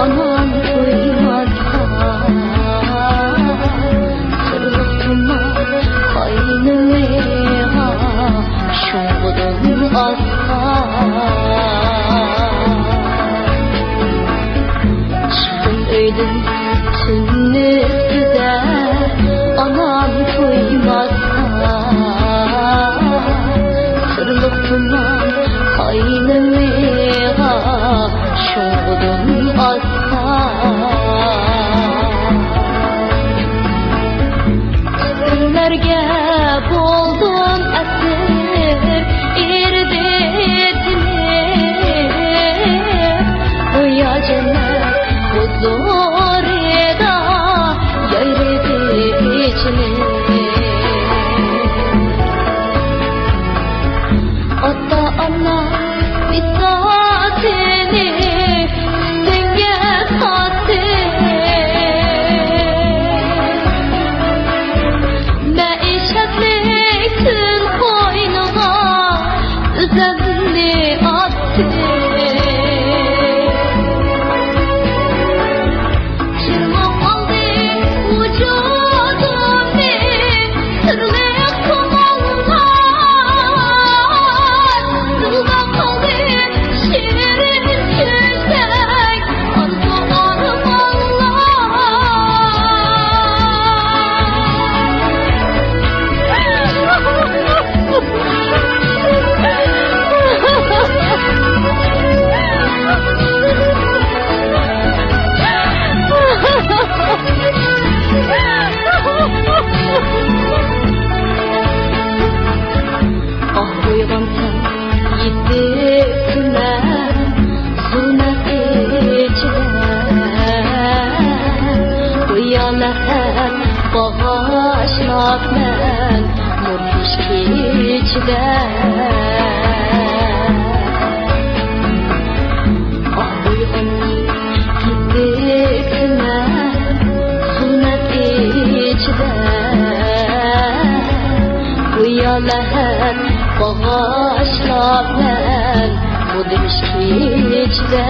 anam toymazsa sırlık tuman kaynıma şoğudun asla çıktım öydüm tünlü üstüde anam toymazsa sırlık tuman kaynıma şoğudun asla günlerge boldum esir irdetini Oya cennet huzurida yayredi içini Ata ana bittatini denge kattı Meişetlik tün koynuna üzemli attı Çırmak aldı vücudumni sırlık tumanlar Zılda kaldı şirin küsek arzu Ah uygansam yitip tümen zulmet içine Uyalet bağışlap men murhiş içide Ah uygansam yitip tümen zulmet içide Uyalet bağışlap men murhiş içide